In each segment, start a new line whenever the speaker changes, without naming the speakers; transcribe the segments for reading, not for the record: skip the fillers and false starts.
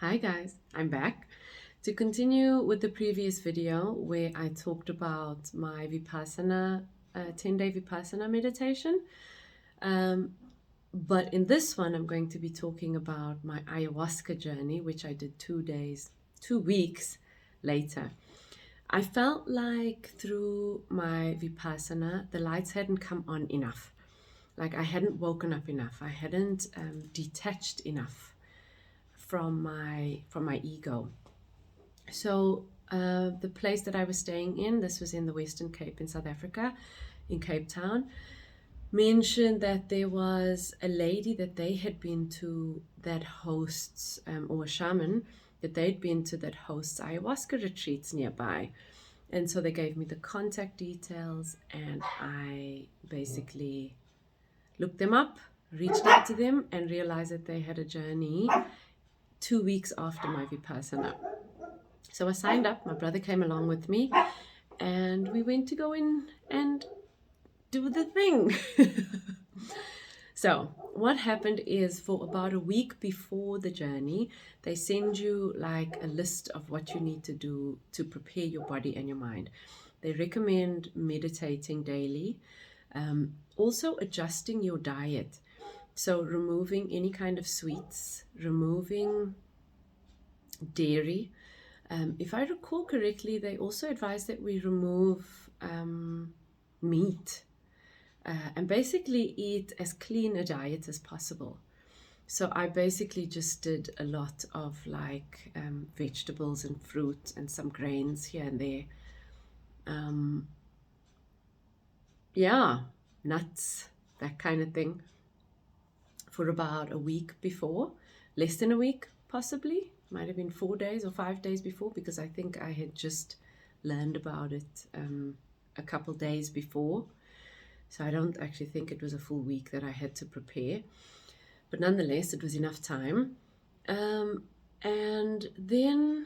Hi guys, I'm back to continue with the previous video where I talked about my Vipassana, 10-day Vipassana meditation. But in this one, I'm going to be talking about my Ayahuasca journey, which I did 2 weeks later. I felt like through my Vipassana, the lights hadn't come on enough. Like I hadn't woken up enough. I hadn't detached enough from my ego. So the place that I was staying in, this was in the Western Cape in South Africa, in Cape Town, mentioned that there was a lady that they had been to that hosts, or a shaman, that they'd been to that hosts ayahuasca retreats nearby. And so they gave me the contact details, and I basically looked them up, reached out to them, and realized that they had a journey 2 weeks after my Vipassana. So I signed up, my brother came along with me, and we went to go in and do the thing. So what happened is, for about a week before the journey, they send you like a list of what you need to do to prepare your body and your mind. They recommend meditating daily, also adjusting your diet. So removing any kind of sweets, removing dairy. If I recall correctly, they also advise that we remove meat and basically eat as clean a diet as possible. So I basically just did a lot of like vegetables and fruit and some grains here and there. Yeah, nuts, that kind of thing, for about a week before, less than a week possibly. Might have been 4 days or 5 days before, because I think I had just learned about it a couple days before. So I don't actually think it was a full week that I had to prepare. But nonetheless, it was enough time. And then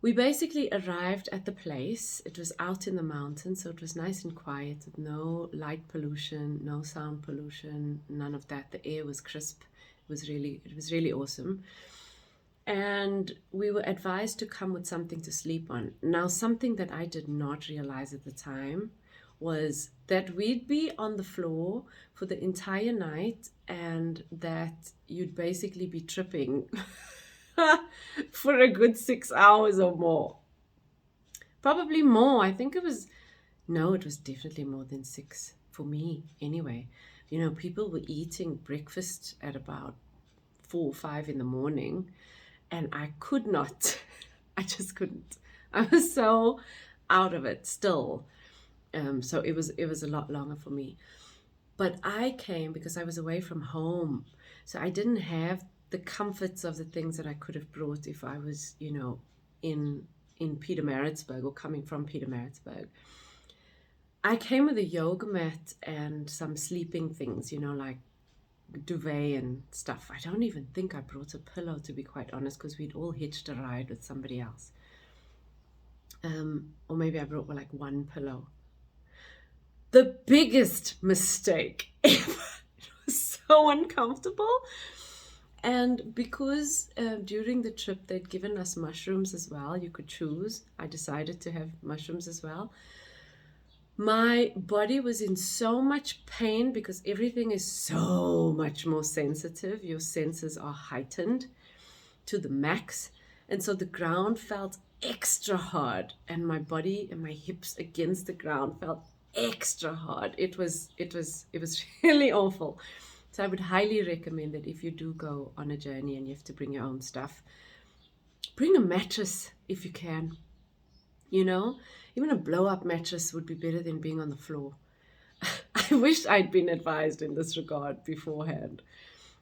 we basically arrived at the place. It was out in the mountains, so it was nice and quiet, with no light pollution, no sound pollution, none of that. The air was crisp. It was really awesome. And we were advised to come with something to sleep on. Now, something that I did not realize at the time was that we'd be on the floor for the entire night, and that you'd basically be tripping for a good 6 hours or more. Probably more. I think it was definitely more than 6 for me anyway. People were eating breakfast at about 4 or 5 in the morning, and I could not. I just couldn't. I was so out of it still. So it was a lot longer for me. But I came because I was away from home. So I didn't have the comforts of the things that I could have brought if I was, in Pietermaritzburg, or coming from Pietermaritzburg. I came with a yoga mat and some sleeping things, like duvet and stuff. I don't even think I brought a pillow, to be quite honest, because we'd all hitched a ride with somebody else. Or maybe I brought like one pillow. The biggest mistake ever. It was so uncomfortable. And because during the trip they'd given us mushrooms as well, you could choose. I decided to have mushrooms as well. My body was in so much pain because everything is so much more sensitive. Your senses are heightened to the max. And so the ground felt extra hard, and my body and my hips against the ground felt extra hard. It was really awful. So I would highly recommend that if you do go on a journey and you have to bring your own stuff, bring a mattress if you can. Even a blow-up mattress would be better than being on the floor. I wish I'd been advised in this regard beforehand.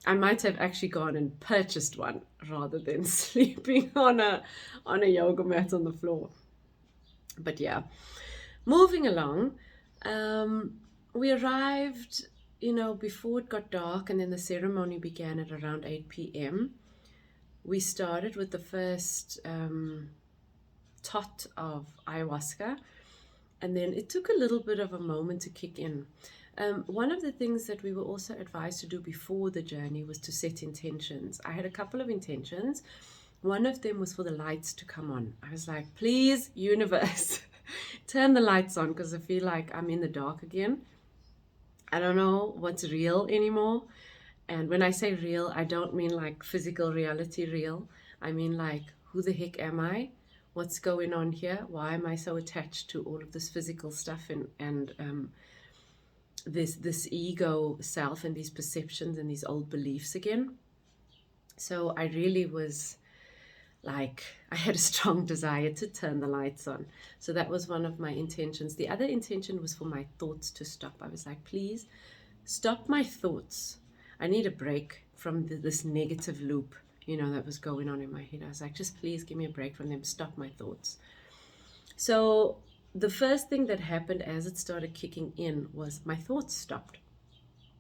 I might have actually gone and purchased one rather than sleeping on a yoga mat on the floor. But yeah, moving along, we arrived, before it got dark, and then the ceremony began at around 8 p.m. We started with the first tot of ayahuasca, and then it took a little bit of a moment to kick in. One of the things that we were also advised to do before the journey was to set intentions. I had a couple of intentions. One of them was for the lights to come on. I was like, please, universe, turn the lights on, because I feel like I'm in the dark again. I don't know what's real anymore. And when I say real, I don't mean like physical reality real. I mean like, who the heck am I? What's going on here? Why am I so attached to all of this physical stuff and this ego self and these perceptions and these old beliefs again? So I really was like, I had a strong desire to turn the lights on. So that was one of my intentions. The other intention was for my thoughts to stop. I was like, please stop my thoughts. I need a break from this negative loop, that was going on in my head. I was like, just please give me a break from them. Stop my thoughts. So the first thing that happened as it started kicking in was my thoughts stopped.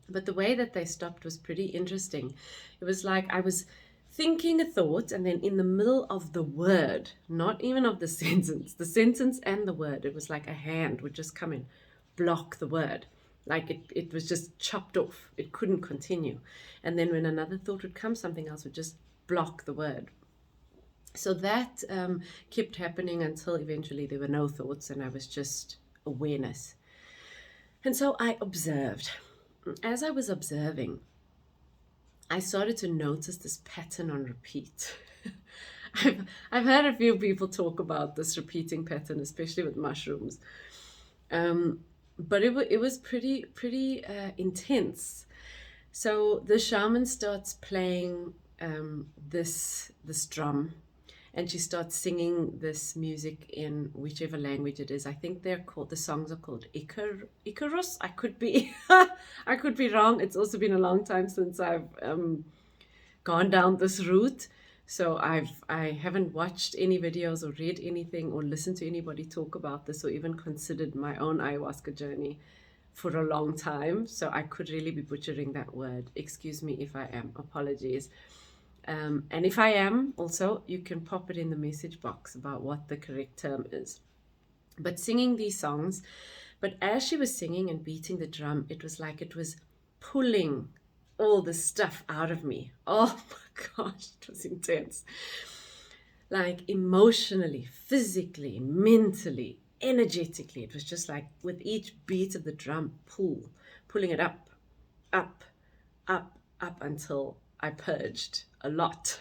But the way that they stopped was pretty interesting. It was like I was thinking a thought, and then in the middle of the word, not even of the sentence and the word, it was like a hand would just come in, block the word. Like it was just chopped off. It couldn't continue. And then when another thought would come, something else would just block the word. So that kept happening until eventually there were no thoughts and I was just awareness. And so I observed. As I was observing, I started to notice this pattern on repeat. I've heard a few people talk about this repeating pattern, especially with mushrooms. But it was pretty intense. So the shaman starts playing this drum, and she starts singing this music in whichever language it is. I think the songs are called Icarus. I could be wrong. It's also been a long time since I've gone down this route. So I haven't watched any videos or read anything or listened to anybody talk about this or even considered my own ayahuasca journey for a long time. So I could really be butchering that word. Excuse me if I am. Apologies. And if I am, also, you can pop it in the message box about what the correct term is. But singing these songs, but as she was singing and beating the drum, it was like it was pulling all the stuff out of me. Oh my gosh, it was intense. Like emotionally, physically, mentally, energetically. It was just like with each beat of the drum, pulling it up, up, up, up until I purged a lot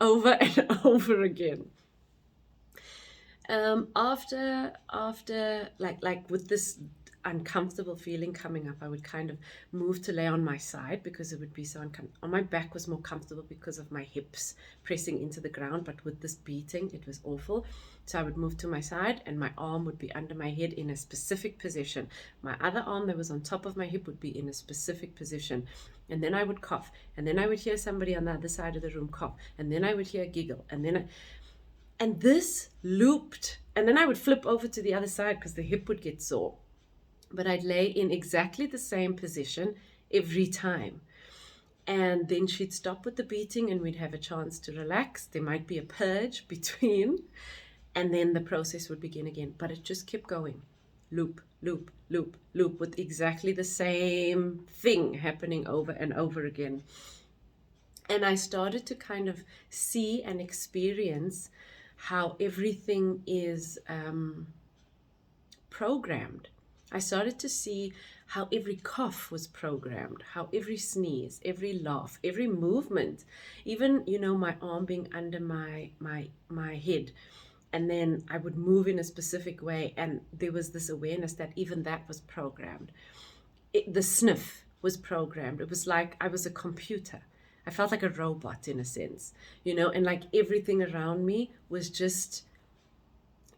over and over again. After like with this uncomfortable feeling coming up, I would kind of move to lay on my side because it would be so uncomfortable. On my back was more comfortable because of my hips pressing into the ground, but with this beating, it was awful. So I would move to my side and my arm would be under my head in a specific position. My other arm that was on top of my hip would be in a specific position. And then I would cough, and then I would hear somebody on the other side of the room cough, and then I would hear a giggle, and this looped, and then I would flip over to the other side because the hip would get sore. But I'd lay in exactly the same position every time. And then she'd stop with the beating and we'd have a chance to relax. There might be a purge between, and then the process would begin again. But it just kept going. Loop, loop, loop, loop, with exactly the same thing happening over and over again. And I started to kind of see and experience how everything is programmed. I started to see how every cough was programmed, how every sneeze, every laugh, every movement, even, my arm being under my head, and then I would move in a specific way, and there was this awareness that even that was programmed. The sniff was programmed. It was like I was a computer. I felt like a robot in a sense, and like everything around me was just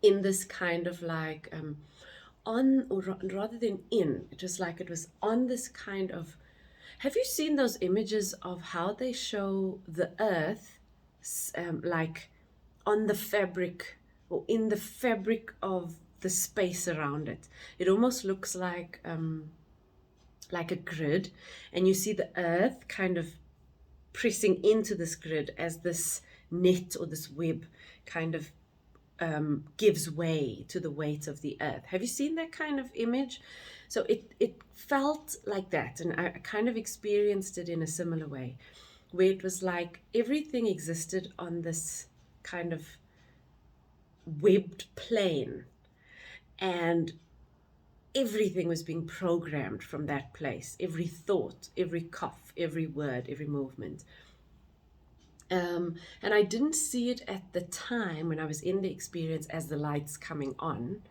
in this kind of like on, or rather than in, it was like it was on this kind of, have you seen those images of how they show the earth like on the fabric or in the fabric of the space around it? It almost looks like a grid, and you see the earth kind of pressing into this grid as this net or this web kind of gives way to the weight of the earth. Have you seen that kind of image? So it felt like that, and I kind of experienced it in a similar way, where it was like everything existed on this kind of webbed plane, and everything was being programmed from that place. Every thought, every cough, every word, every movement. And I didn't see it at the time when I was in the experience as the lights coming on.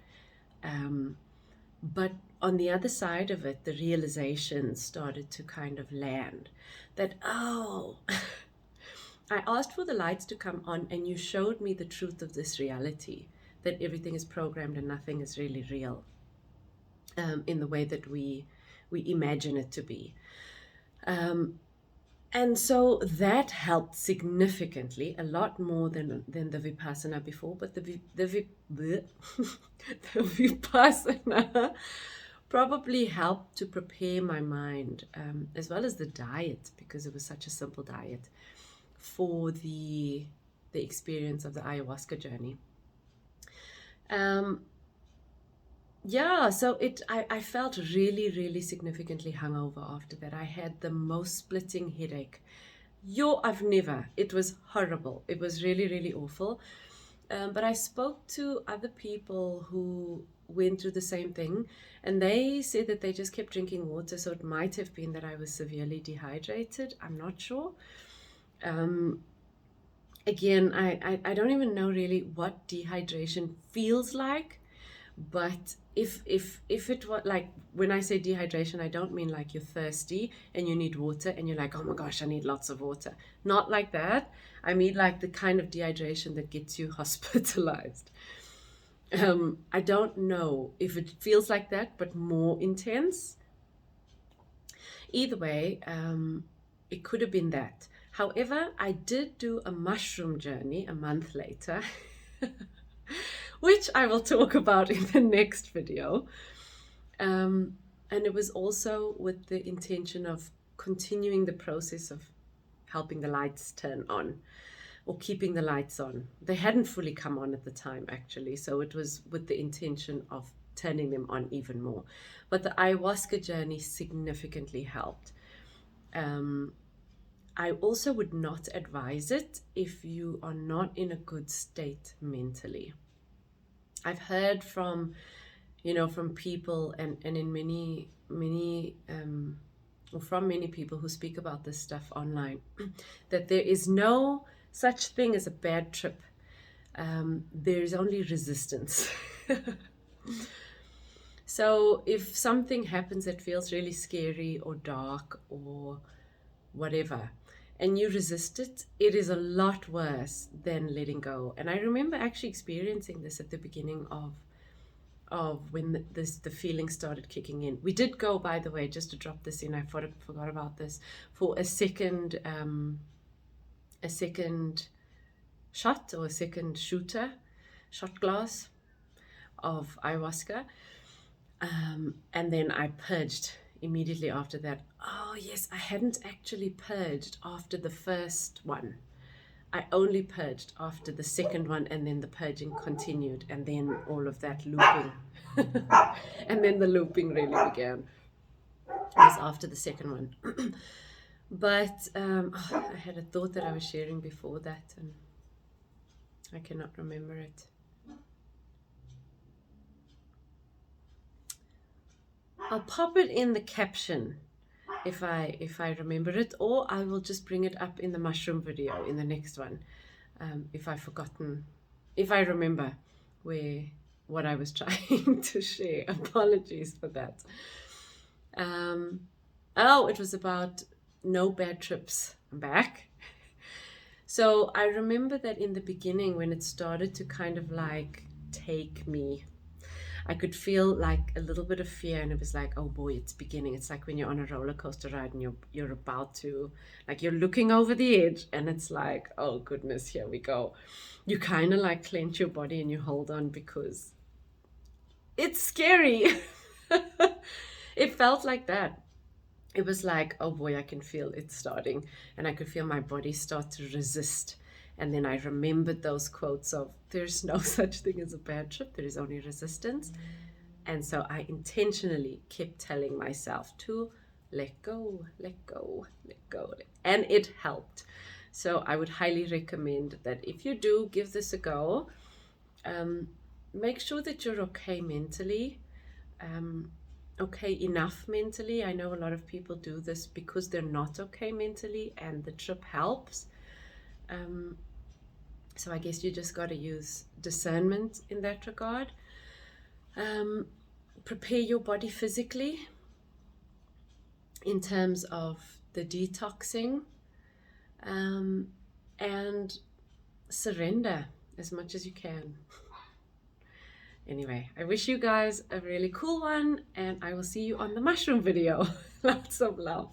But on the other side of it, the realization started to kind of land that, oh, I asked for the lights to come on and you showed me the truth of this reality, that everything is programmed and nothing is really real in the way that we imagine it to be. And so that helped significantly, a lot more than the Vipassana before. But the Vipassana probably helped to prepare my mind, as well as the diet, because it was such a simple diet, for the experience of the ayahuasca journey. Yeah, so I felt really, really significantly hungover after that. I had the most splitting headache. It was horrible. It was really, really awful. But I spoke to other people who went through the same thing, and they said that they just kept drinking water. So it might have been that I was severely dehydrated. I'm not sure. Again, I don't even know really what dehydration feels like. But if it was like, when I say dehydration, I don't mean like you're thirsty and you need water and you're like, oh my gosh, I need lots of water. Not like that. I mean like the kind of dehydration that gets you hospitalized. I don't know if it feels like that, but more intense. Either way, it could have been that. However, I did do a mushroom journey a month later. Which I will talk about in the next video. And it was also with the intention of continuing the process of helping the lights turn on, or keeping the lights on. They hadn't fully come on at the time, actually, so it was with the intention of turning them on even more. But the ayahuasca journey significantly helped. I also would not advise it if you are not in a good state mentally. I've heard from people and in many or from many people who speak about this stuff online, that there is no such thing as a bad trip. There is only resistance. So if something happens that feels really scary or dark or whatever, and you resist it, it is a lot worse than letting go. And I remember actually experiencing this at the beginning of when the feeling started kicking in. We did go, by the way, just to drop this in, I forgot about this, for a second shot, or a second shot glass of ayahuasca. And then I purged immediately after that. Oh yes, I hadn't actually purged after the first one. I only purged after the second one, and then the purging continued, and then all of that looping. And then the looping really began. It was after the second one. But I had a thought that I was sharing before that, and I cannot remember it. I'll pop it in the caption if I remember it, or I will just bring it up in the mushroom video in the next one, if I remember what I was trying to share. Apologies for that. It was about no bad trips. I'm back. So I remember that in the beginning, when it started to kind of like take me, I could feel like a little bit of fear, and it was like, oh boy, it's beginning. It's like when you're on a roller coaster ride and you're about to, like, you're looking over the edge, and it's like, oh goodness, here we go. You kind of like clench your body and you hold on because it's scary. It felt like that. It was like, oh boy, I can feel it starting, and I could feel my body start to resist. And then I remembered those quotes of, there's no such thing as a bad trip, there is only resistance. And so I intentionally kept telling myself to let go, let go, let go. And it helped. So I would highly recommend that if you do give this a go, make sure that you're okay mentally, okay enough mentally. I know a lot of people do this because they're not okay mentally, and the trip helps. So I guess you just got to use discernment in that regard. Prepare your body physically in terms of the detoxing, and surrender as much as you can. Anyway, I wish you guys a really cool one, and I will see you on the mushroom video. Lots of love.